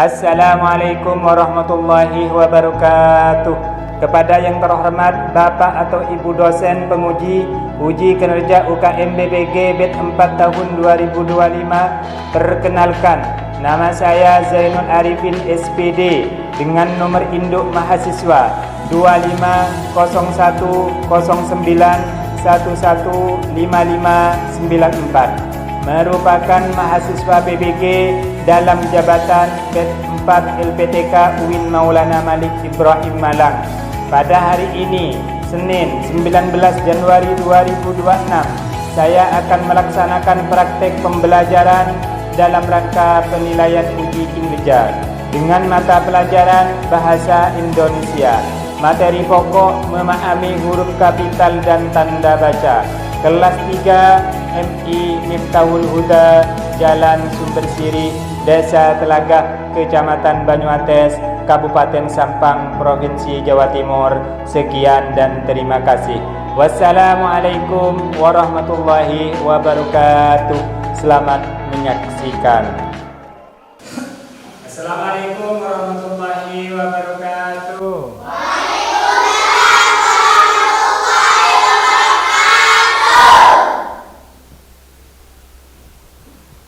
Assalamualaikum warahmatullahi wabarakatuh. Kepada yang terhormat Bapak atau Ibu dosen penguji uji kinerja UKM BPG BET 4 tahun 2025, perkenalkan, nama saya Zainul Arifin SPD dengan nomor induk mahasiswa 250109115594, merupakan mahasiswa PBG dalam jabatan BET 4 LPTK UIN Maulana Malik Ibrahim Malang. Pada hari ini, Senin 19 Januari 2026, saya akan melaksanakan praktek pembelajaran dalam rangka penilaian uji kinerja dengan mata pelajaran Bahasa Indonesia. Materi pokok memahami huruf kapital dan tanda baca. Kelas 3 MI Miftahul Huda, Jalan Sumber Siri, Desa Telagah, Kecamatan Banyuates, Kabupaten Sampang, Provinsi Jawa Timur. Sekian dan terima kasih. Wassalamualaikum warahmatullahi wabarakatuh. Selamat menyaksikan. Assalamualaikum warahmatullahi wabarakatuh.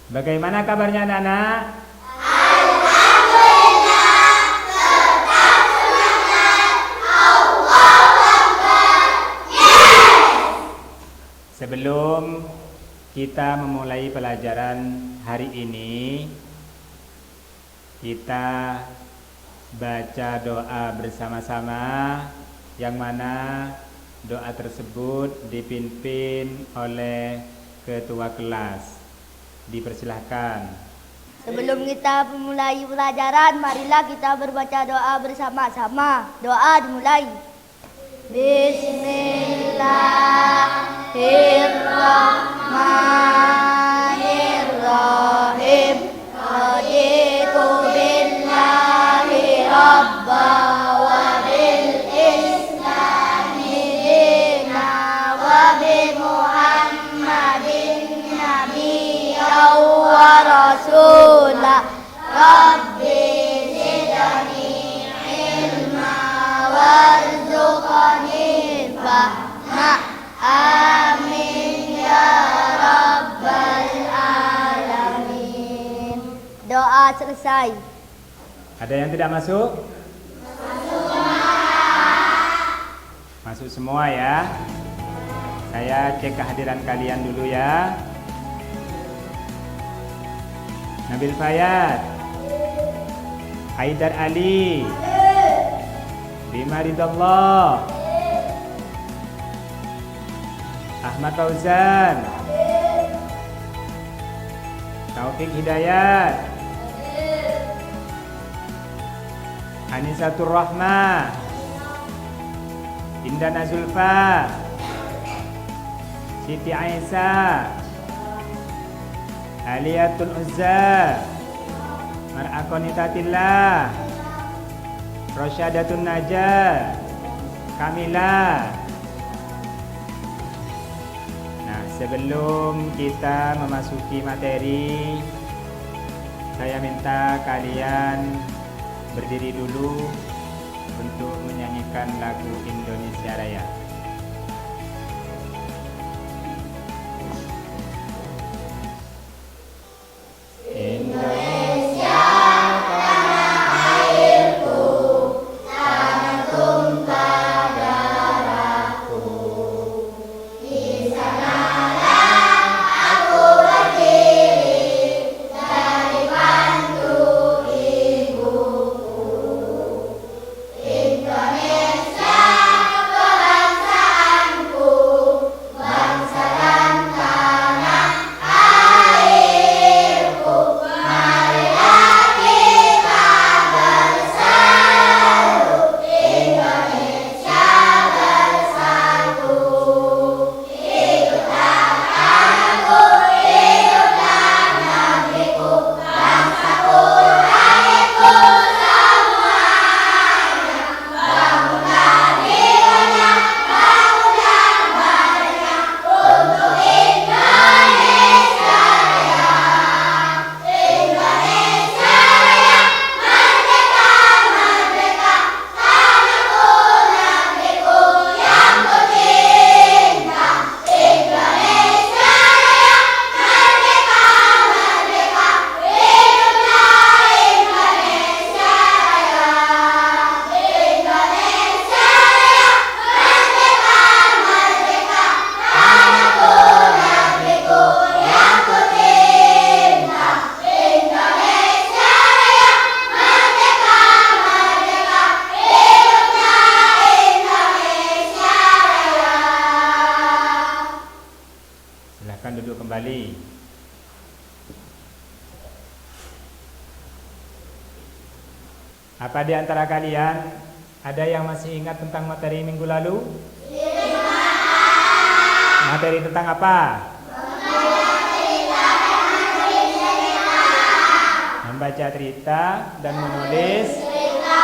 Bagaimana kabarnya anak-anak? Alhamdulillah, tetap semangat. Allahu Akbar. Yes. Sebelum kita memulai pelajaran hari ini, kita baca doa bersama-sama, yang mana doa tersebut dipimpin oleh ketua kelas. Dipersilahkan. Sebelum kita memulai pelajaran, marilah kita berbaca doa bersama-sama. Doa dimulai. Bismillahirrahmanirrahim. Raditu billahi rabba wa bil islami dina wa bi Muhammadin nabiyya wa rasulah. Rabbi zidni ilma warzuqni fahma. Amin ya rabbal alamin. Doa selesai. Ada yang tidak masuk? Masuk semua ya. Saya cek kehadiran kalian dulu ya. Nabil Fayad, Haidar Ali, Bima Ridallah, Ahmad Fauzan, Taufik Hidayat, Anisatur Rahmah, Indana Zulfa, Siti Aisyah, Aliyatul Uzza, Mar'akonitatillah, Rosyadatun Najah, Kamila. Nah, sebelum kita memasuki materi, saya minta kalian berdiri dulu untuk menyanyikan lagu Indonesia Raya. Indonesia tanah airku, tanah tumpah darahku. Di sanalah aku berdiri dari pantu ibuku. Indonesia silakan duduk kembali. Apa di antara kalian ada yang masih ingat tentang materi minggu lalu? Materi tentang apa? Membaca cerita dan menulis cerita.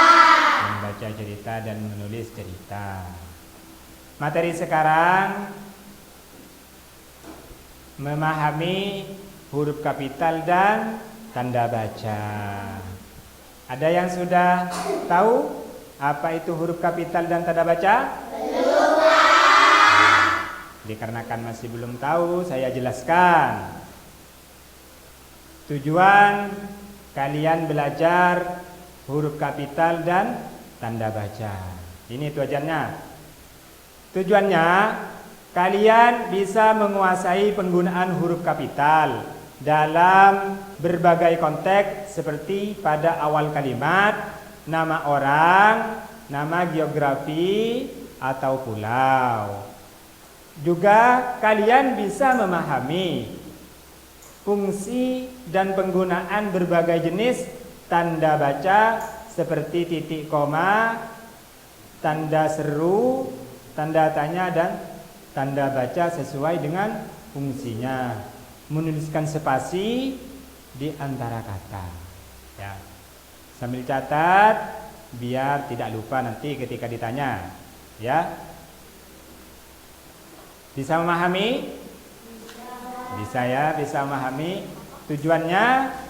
Membaca cerita dan menulis cerita. Materi sekarang memahami huruf kapital dan tanda baca. Ada yang sudah tahu apa itu huruf kapital dan tanda baca? Belum. Dikarenakan masih belum tahu, saya jelaskan. Tujuan kalian belajar huruf kapital dan tanda baca. Ini tujuannya. Tujuannya kalian bisa menguasai penggunaan huruf kapital dalam berbagai konteks seperti pada awal kalimat, nama orang, nama geografi atau pulau. Juga kalian bisa memahami fungsi dan penggunaan berbagai jenis tanda baca seperti titik koma, tanda seru, tanda tanya dan tanda baca sesuai dengan fungsinya. Menuliskan spasi di antara kata. Ya. Sambil catat biar tidak lupa nanti ketika ditanya. Ya. Bisa memahami? Bisa ya, bisa memahami. Tujuannya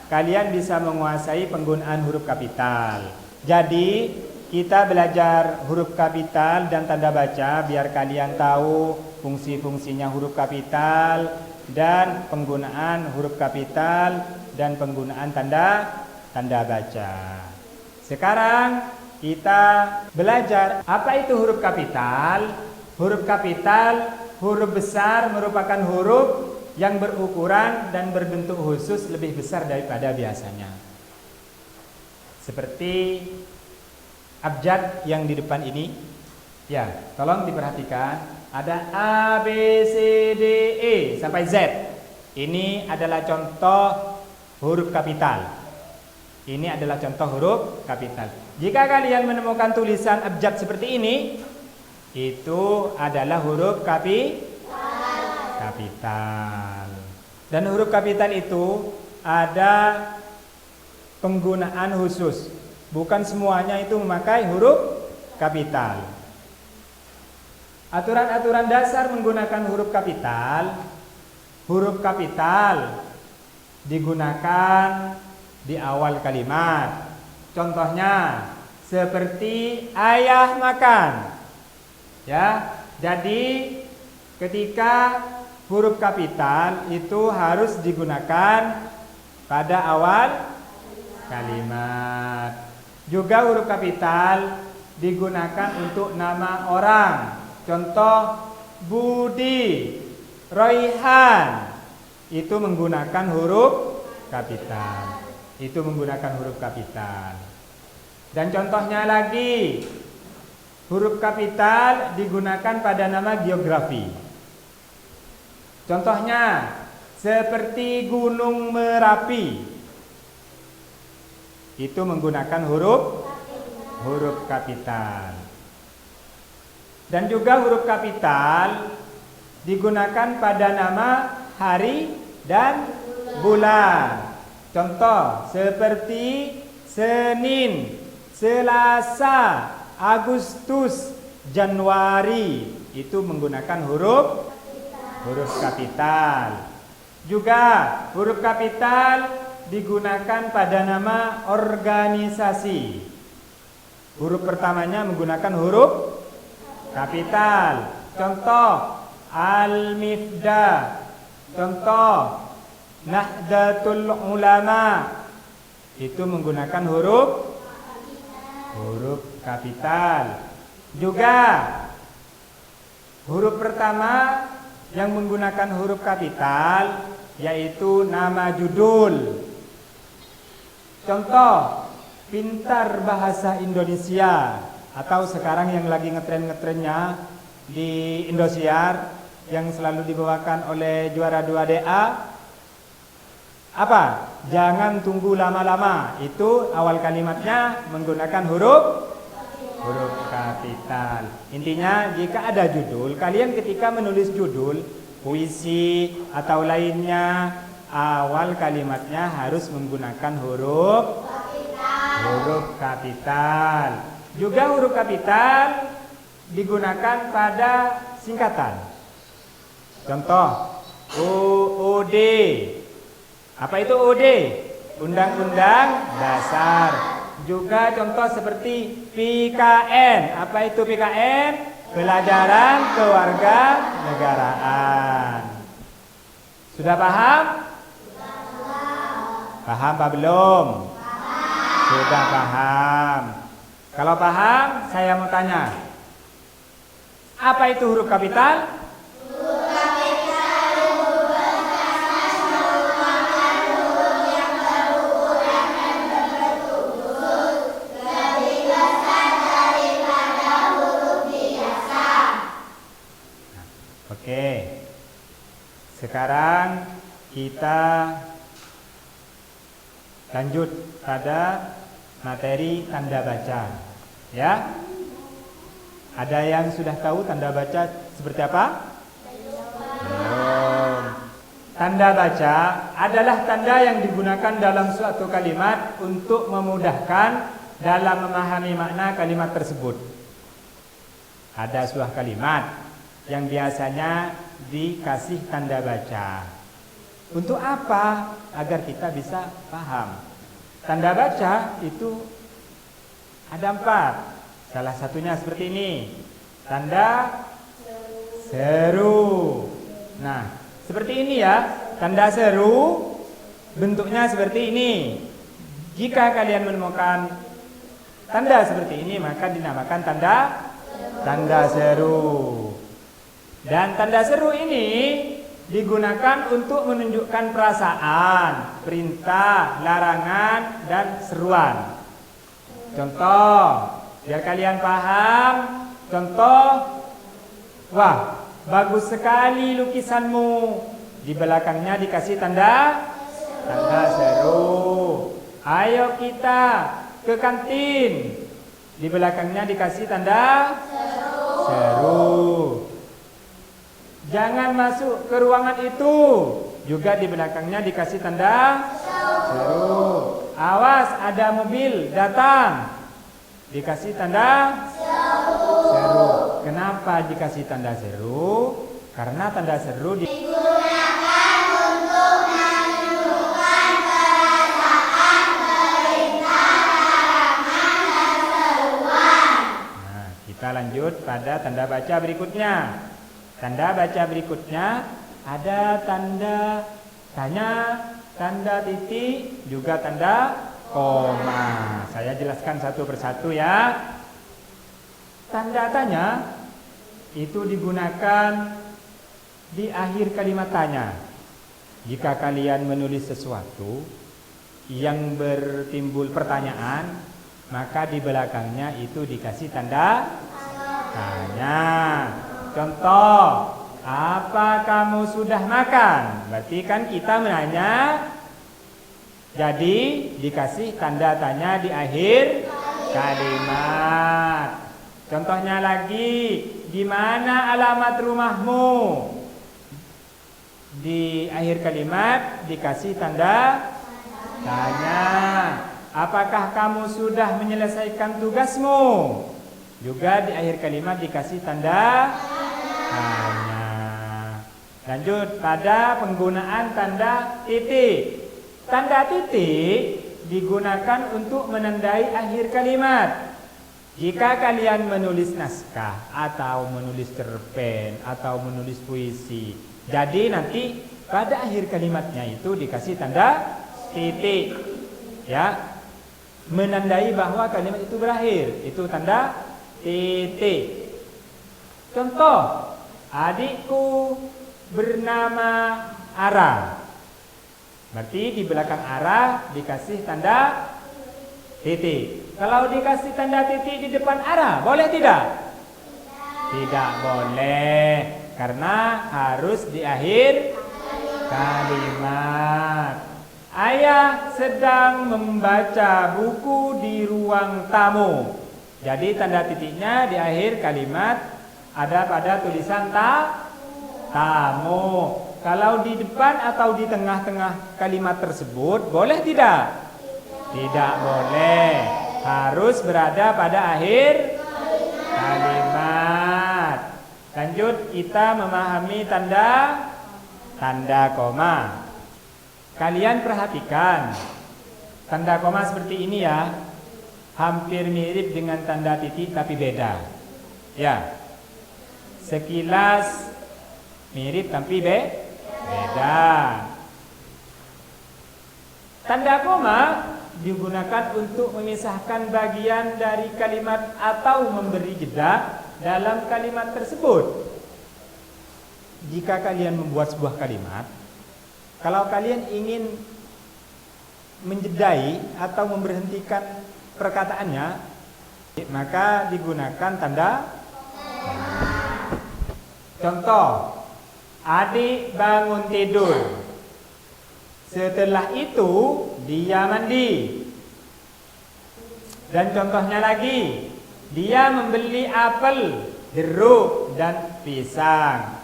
kalian bisa menguasai penggunaan huruf kapital. Jadi kita belajar huruf kapital dan tanda baca biar kalian tahu fungsi-fungsinya huruf kapital dan penggunaan huruf kapital dan penggunaan tanda baca. Sekarang kita belajar apa itu huruf kapital. Huruf kapital, huruf besar merupakan huruf yang berukuran dan berbentuk khusus lebih besar daripada biasanya. Seperti abjad yang di depan ini. Ya, tolong diperhatikan. Ada A, B, C, D, E sampai Z. Ini adalah contoh huruf kapital. Ini adalah contoh huruf kapital. Jika kalian menemukan tulisan abjad seperti ini, itu adalah huruf kapital. Dan huruf kapital itu ada penggunaan khusus. Bukan semuanya itu memakai huruf kapital. Aturan-aturan dasar menggunakan huruf kapital. Huruf kapital digunakan di awal kalimat. Contohnya seperti ayah makan. Ya, jadi ketika huruf kapital itu harus digunakan pada awal kalimat. Juga huruf kapital digunakan untuk nama orang. Contoh Budi, Royhan, itu menggunakan huruf kapital. Itu menggunakan huruf kapital. Dan contohnya lagi, huruf kapital digunakan pada nama geografi. Contohnya seperti Gunung Merapi. Itu menggunakan huruf kapital. Dan juga huruf kapital digunakan pada nama hari dan bulan. Contoh seperti Senin, Selasa, Agustus, Januari. Itu menggunakan huruf kapital. Juga huruf kapital digunakan pada nama organisasi. Huruf pertamanya menggunakan huruf kapital. Contoh Al-Mifdah. Contoh Nahdlatul Ulama. Itu menggunakan huruf kapital. Juga huruf pertama yang menggunakan huruf kapital yaitu nama judul. Contoh Pintar Bahasa Indonesia, atau sekarang yang lagi ngetren-ngetrennya di Indosiar yang selalu dibawakan oleh juara 2DA? Apa? Jangan tunggu lama-lama. Itu awal kalimatnya menggunakan huruf kapital. Intinya jika ada judul, kalian ketika menulis judul puisi atau lainnya, awal kalimatnya harus menggunakan huruf kapital. Juga huruf kapital digunakan pada singkatan. Contoh UUD. Apa itu UUD? Undang-undang Dasar. Juga contoh seperti PKN. Apa itu PKN? Pelajaran Kewarganegaraan. Sudah paham? Paham apa belum? Sudah paham. Kalau paham, saya mau tanya. Apa itu huruf kapital? Huruf kapital merupakan merupakan huruf yang berukuran dan berbentuk lebih besar daripada huruf biasa. Oke. Sekarang kita lanjut pada materi tanda baca. Ya. Ada yang sudah tahu tanda baca seperti apa? Belum. Tanda baca adalah tanda yang digunakan dalam suatu kalimat untuk memudahkan dalam memahami makna kalimat tersebut. Ada sebuah kalimat yang biasanya dikasih tanda baca. Untuk apa? Agar kita bisa paham. Tanda baca itu ada 4. Salah satunya seperti ini. Tanda seru. Nah, seperti ini ya. Tanda seru bentuknya seperti ini. Jika kalian menemukan tanda seperti ini, maka dinamakan tanda seru. Dan tanda seru ini digunakan untuk menunjukkan perasaan, perintah, larangan, dan seruan. Contoh, biar kalian paham. Contoh, wah, bagus sekali lukisanmu. Di belakangnya dikasih tanda seru. Ayo kita ke kantin. Di belakangnya dikasih tanda seru. Jangan masuk ke ruangan itu. Juga di belakangnya dikasih tanda seru. Awas, ada mobil datang. Dikasih tanda seru. Kenapa dikasih tanda seru? Karena tanda seru Digunakan untuk menunjukkan perasaan, perintah, larangan, dan seruan. Nah, kita lanjut pada tanda baca berikutnya. Tanda baca berikutnya ada tanda tanya, tanda titik, juga tanda koma. Saya jelaskan satu persatu ya. Tanda tanya itu digunakan di akhir kalimat tanya. Jika kalian menulis sesuatu yang bertimbul pertanyaan, maka di belakangnya itu dikasih tanda tanya. Contoh, apa kamu sudah makan? Berarti kan kita menanya. Jadi dikasih tanda tanya di akhir kalimat. Contohnya lagi, di mana alamat rumahmu? Di akhir kalimat dikasih tanda tanya. Apakah kamu sudah menyelesaikan tugasmu? Juga di akhir kalimat dikasih tanda tanya. Lanjut pada penggunaan tanda titik. Tanda titik digunakan untuk menandai akhir kalimat. Jika kalian menulis naskah atau menulis cerpen atau menulis puisi, jadi nanti pada akhir kalimatnya itu dikasih tanda titik, ya, menandai bahwa kalimat itu berakhir. Itu tanda titik. Contoh, adikku bernama Ara. Berarti di belakang Ara dikasih tanda titik. Kalau dikasih tanda titik di depan Ara, boleh tidak? Tidak boleh. karena harus di akhir kalimat. Ayah sedang membaca buku di ruang tamu. Jadi tanda titiknya di akhir kalimat ada pada tulisan tamu. Kalau di depan atau di tengah-tengah kalimat tersebut boleh tidak? Tidak boleh. Harus berada pada akhir kalimat. Lanjut, kita memahami tanda koma. Kalian perhatikan tanda koma seperti ini ya, hampir mirip dengan tanda titik tapi beda. Ya, sekilas mirip tapi beda. Tanda koma digunakan untuk memisahkan bagian dari kalimat atau memberi jeda dalam kalimat tersebut. Jika kalian membuat sebuah kalimat, kalau kalian ingin menjedai atau memberhentikan perkataannya, maka digunakan tanda. Contoh, adik bangun tidur. Setelah itu dia mandi. Dan contohnya lagi, dia membeli apel, jeruk, dan pisang.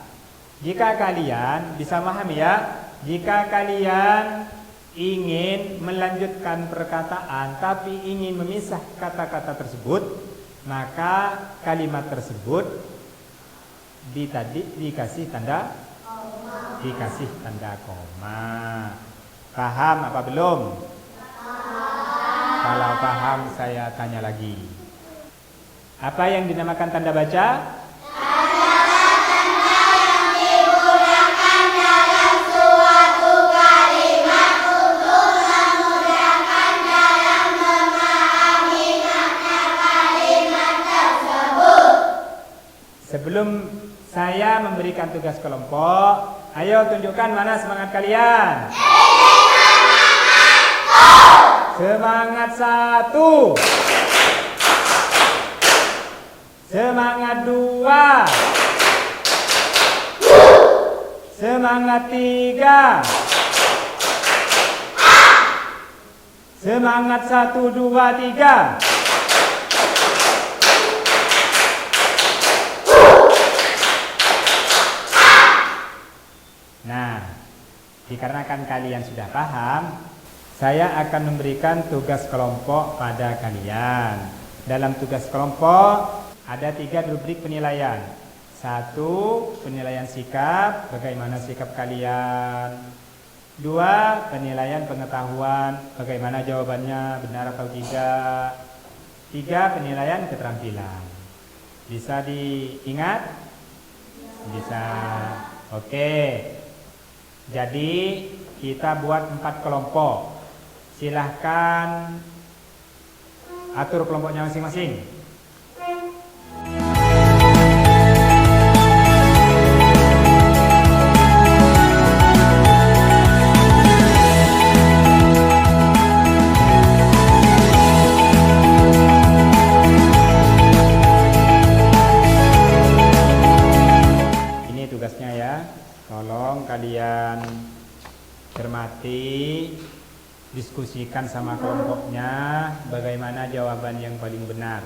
Jika kalian bisa memahami ya, jika kalian ingin melanjutkan perkataan tapi ingin memisah kata-kata tersebut, maka kalimat tersebut dikasih tanda koma. Paham apa belum? Kalau paham saya tanya lagi. Apa yang dinamakan tanda baca? Sebelum saya memberikan tugas kelompok, ayo tunjukkan mana semangat kalian. Semangat 1, semangat 2, semangat 3, semangat 1, 2, 3. Nah, dikarenakan kalian sudah paham, saya akan memberikan tugas kelompok pada kalian. Dalam tugas kelompok ada 3 rubrik penilaian. 1, penilaian sikap, bagaimana sikap kalian. 2, penilaian pengetahuan, bagaimana jawabannya, benar atau tidak. 3, penilaian keterampilan. Bisa diingat? Bisa. Oke. Jadi kita buat 4 kelompok. Silahkan atur kelompoknya masing-masing. Ini tugasnya ya. Tolong kalian cermati, diskusikan sama kelompoknya bagaimana jawaban yang paling benar.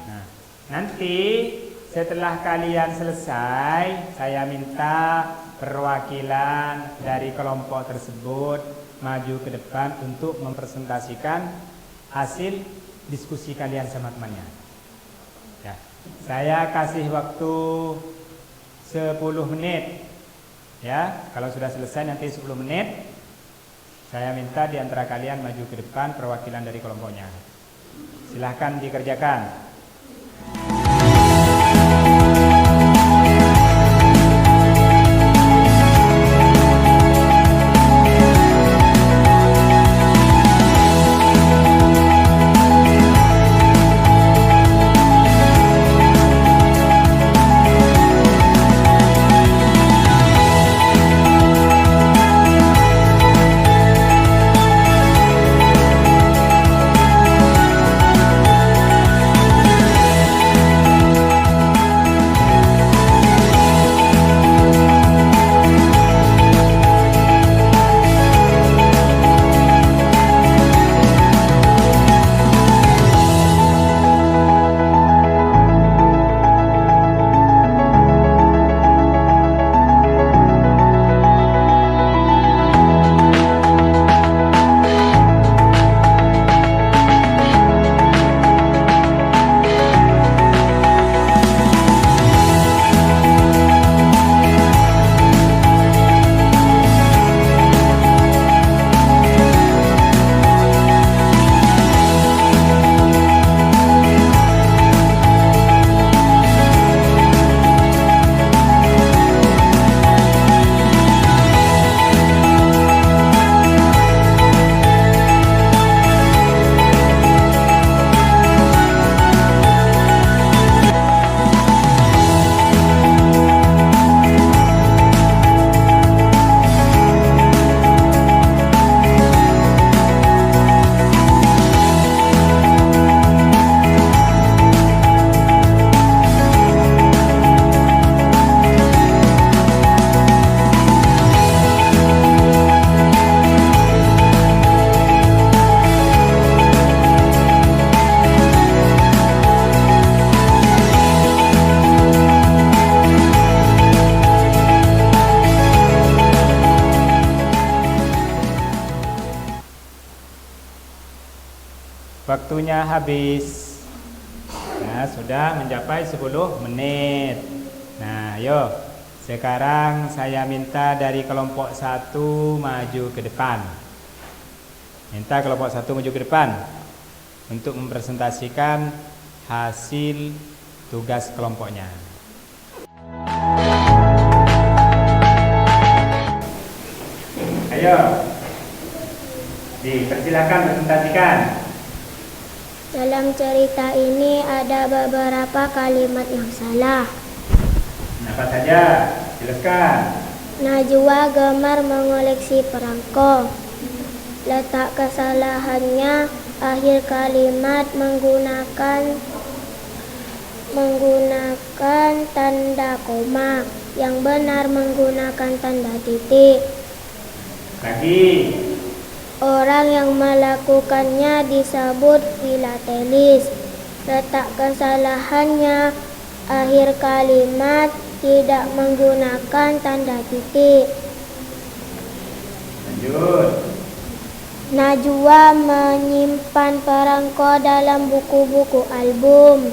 Nah, nanti setelah kalian selesai, saya minta perwakilan dari kelompok tersebut maju ke depan untuk mempresentasikan hasil diskusi kalian sama temannya. Ya, saya kasih waktu 10 menit. Ya, kalau sudah selesai nanti 10 menit, saya minta di antara kalian maju ke depan perwakilan dari kelompoknya. Silahkan dikerjakan. Waktunya habis. Nah, sudah mencapai 10 menit. Nah, ayo. Sekarang saya minta dari kelompok 1 maju ke depan. Minta kelompok 1 maju ke depan untuk mempresentasikan hasil tugas kelompoknya. Ayo, dipersilakan presentasikan. Dalam cerita ini ada beberapa kalimat yang salah. Apa saja? Silakan. Najwa gemar mengoleksi perangko. Letak kesalahannya akhir kalimat menggunakan tanda koma. Yang benar menggunakan tanda titik. Lagi. Orang yang melakukannya disebut filatelis. Letak kesalahannya akhir kalimat tidak menggunakan tanda titik. Lanjut. Najwa menyimpan perangko dalam buku-buku album.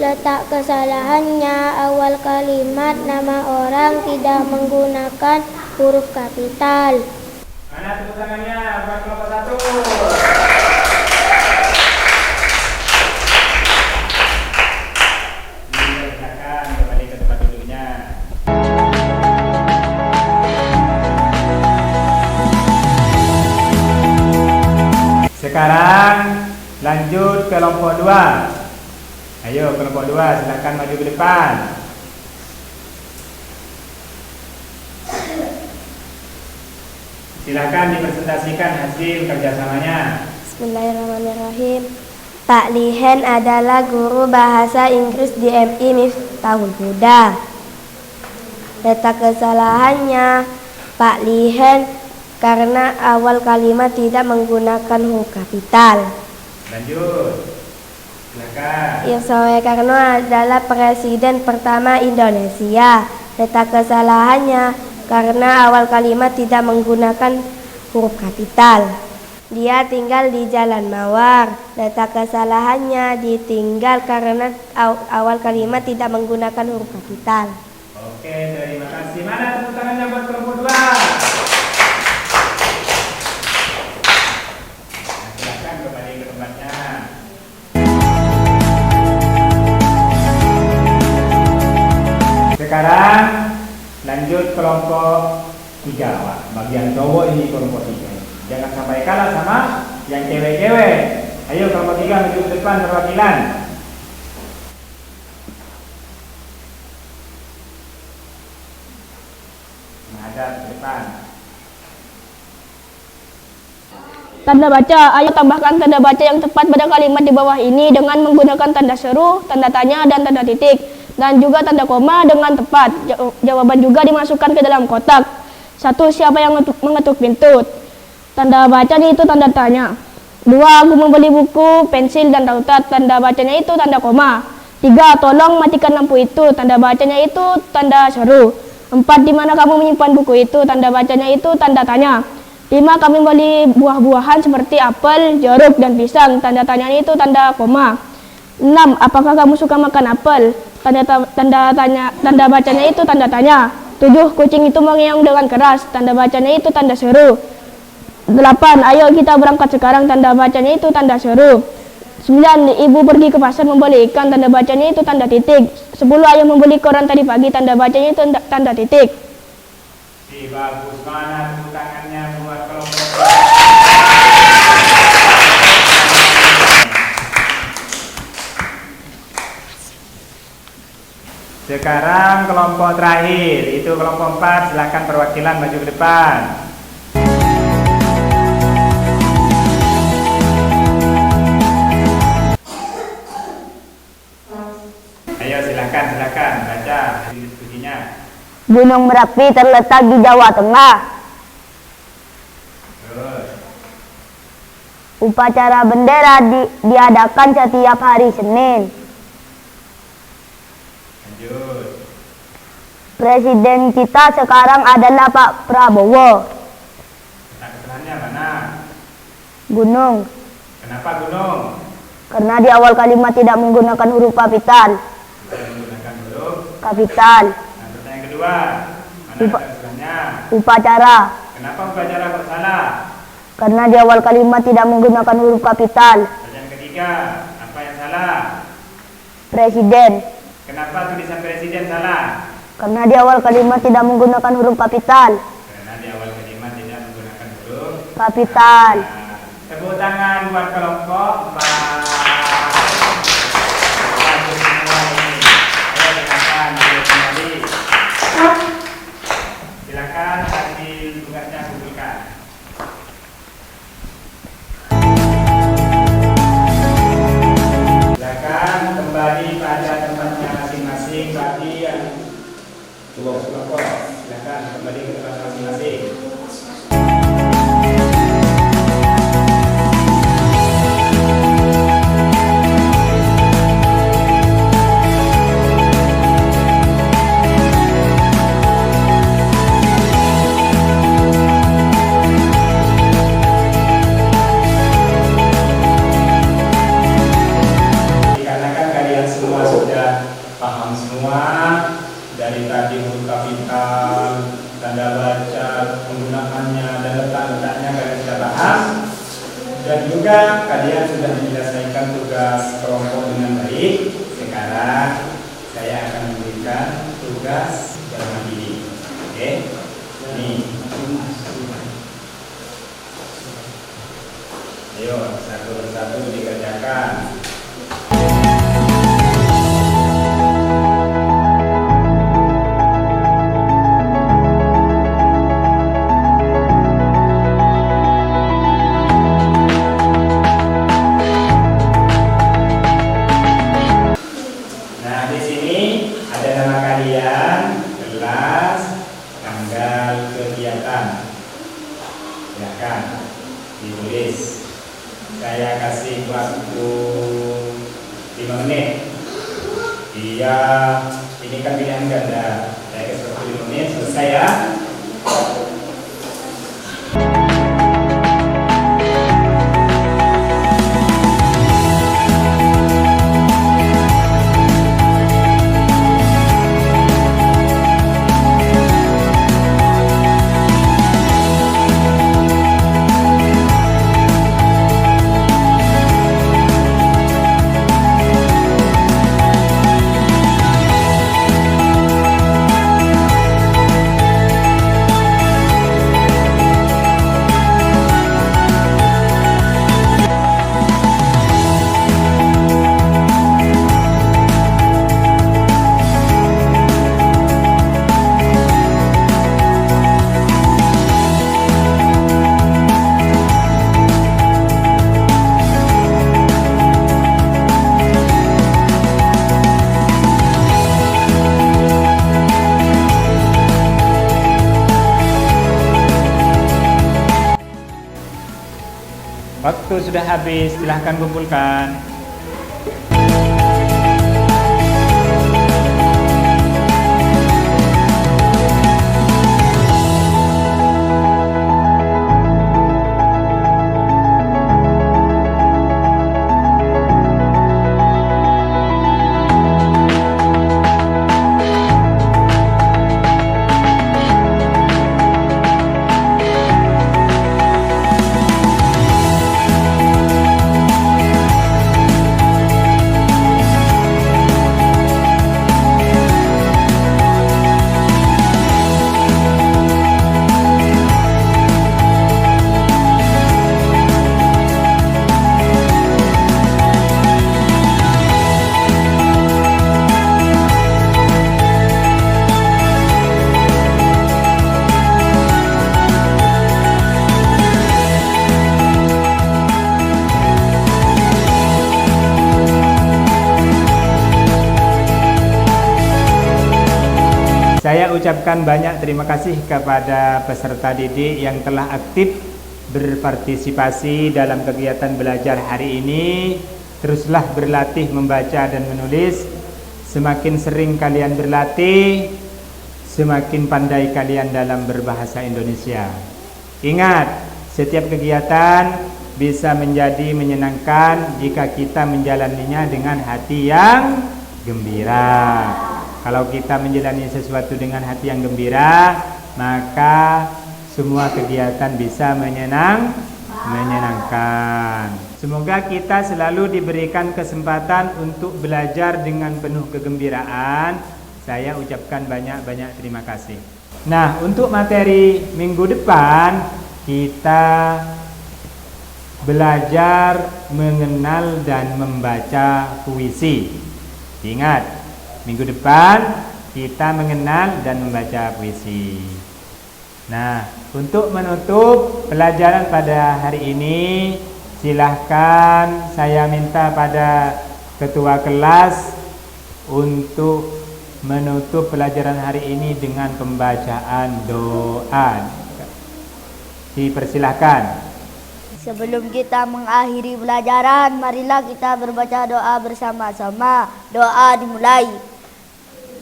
Letak kesalahannya awal kalimat nama orang tidak menggunakan huruf kapital. Mana tepuk tangannya buat kelompok 1? Silakan kembali ke tempat duduknya. Sekarang lanjut ke kelompok 2. Ayo kelompok 2 silakan maju ke depan. Silakan dipresentasikan hasil kerjasamanya. Bismillahirrahmanirrahim. Pak Lihen adalah guru bahasa Inggris di MI Miftahul Huda. Letak kesalahannya Pak Lihen karena awal kalimat tidak menggunakan huruf kapital. Lanjut. Silakan. Yusuf Karno adalah presiden pertama Indonesia. Letak kesalahannya karena awal kalimat tidak menggunakan huruf kapital. Dia tinggal di Jalan Mawar. Letak kesalahannya ditinggal karena awal kalimat tidak menggunakan huruf kapital. Oke, terima kasih. Mana tepuk tangannya buat kelompok 2? Silakan kembali ke tempatnya. Sekarang lanjut kelompok 3, Pak. Bagian cowok ini kelompok 3. Jangan sampai kalah sama yang cewek-cewek. Ayo kelompok 3 maju ke depan perwakilan. Menghadap ke depan. Tanda baca, ayo tambahkan tanda baca yang tepat pada kalimat di bawah ini dengan menggunakan tanda seru, tanda tanya, dan tanda titik. Dan juga tanda koma dengan tepat. Jawaban juga dimasukkan ke dalam kotak. 1. Siapa yang mengetuk pintu? Tanda bacanya itu tanda tanya. 2. Aku membeli buku, pensil, dan tautat. Tanda bacanya itu tanda koma. 3. Tolong matikan lampu itu. Tanda bacanya itu tanda seru. 4. Di mana kamu menyimpan buku itu? Tanda bacanya itu tanda tanya. 5. Kami membeli buah-buahan seperti apel, jeruk, dan pisang. Tanda tanyanya itu tanda koma. 6. Apakah kamu suka makan apel? Tanda bacanya itu tanda tanya. 7. Kucing itu mengeong dengan keras. Tanda bacanya itu tanda seru. 8. Ayo kita berangkat sekarang. Tanda bacanya itu tanda seru. 9. Ibu pergi ke pasar membeli ikan. Tanda bacanya itu tanda titik. 10. Ayo membeli koran tadi pagi. Tanda bacanya itu tanda titik. Bagus. Mana tepuk tangannya buat kelompok 2. Sekarang kelompok terakhir, itu kelompok 4, silakan perwakilan maju ke depan. Ayo silakan baca diskusinya. Gunung Merapi terletak di Jawa Tengah. Terus. Upacara bendera diadakan setiap hari Senin. Lanjut. Presiden kita sekarang adalah Pak Prabowo. Letak kesalahannya mana? Gunung. Kenapa gunung? Karena di awal kalimat tidak menggunakan huruf kapital. Tidak menggunakan huruf Kapital. Nah, pertanyaan kedua, mana Upa- kesulitannya? Upacara. Kenapa upacara kok salah? Karena di awal kalimat tidak menggunakan huruf kapital. Pertanyaan ketiga, apa yang salah? Presiden. Kenapa tulisan presiden salah? Karena di awal kalimat tidak menggunakan huruf kapital. Karena di awal kalimat tidak menggunakan huruf. Kapital. Nah, tepuk tangan buat kelompok 4. Bagus semua ini. Ayo silakan duduk kembali. Silakan hasil tugasnya kumpulkan. Silakan kembali pada tempatnya masing-masing bagi yang kelompok. Silakan kembali ke tempat masing-masing. Dikarenakan kalian semua sudah paham semua dari tadi huruf kapital, tanda baca, penggunaannya dan letak-letaknya kalian sudah paham, dan juga kalian sudah menyelesaikan tugas kelompok dengan baik. Sekarang saya akan memberikan tugas bermandiri. Oke, nih. Ayo satu persatu dikerjakan. Nah, di sini ada nama kalian, kelas, tanggal kegiatan. Silakan ditulis. Saya kasih waktu 5 menit. Iya, ini kan pilihan ganda. Saya kasih waktu 5 menit, selesai ya. Waktu sudah habis, silahkan kumpulkan. Saya ucapkan banyak terima kasih kepada peserta didik yang telah aktif berpartisipasi dalam kegiatan belajar hari ini. Teruslah berlatih membaca dan menulis. Semakin sering kalian berlatih, semakin pandai kalian dalam berbahasa Indonesia. Ingat, setiap kegiatan bisa menjadi menyenangkan jika kita menjalaninya dengan hati yang gembira. Kalau kita menjalani sesuatu dengan hati yang gembira, maka semua kegiatan bisa menyenangkan. Semoga kita selalu diberikan kesempatan untuk belajar dengan penuh kegembiraan. Saya ucapkan banyak-banyak terima kasih. Nah, untuk materi minggu depan kita belajar mengenal dan membaca puisi. Ingat, minggu depan kita mengenal dan membaca puisi. Nah, untuk menutup pelajaran pada hari ini, silahkan saya minta pada ketua kelas untuk menutup pelajaran hari ini dengan pembacaan doa. Dipersilahkan. Sebelum kita mengakhiri pelajaran, marilah kita berbaca doa bersama-sama. Doa dimulai.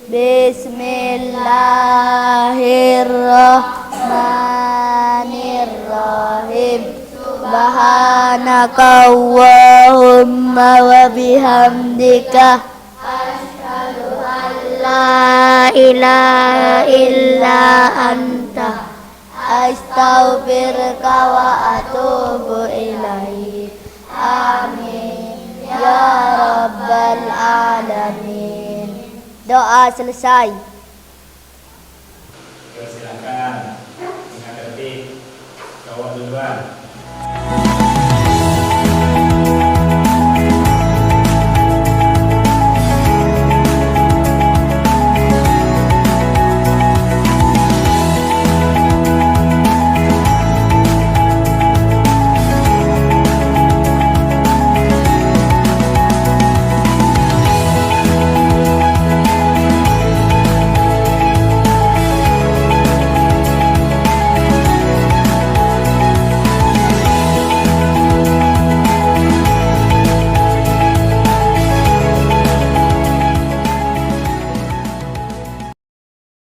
Bismillahirrahmanirrahim. Subhanaka Allahumma wa bihamdika asyhadu an la ilaha illa anta astaghfiruka wa atubu ilaik. Amin ya rabbal alamin. Doa selesai. Silakan menghadapi kawan duluan.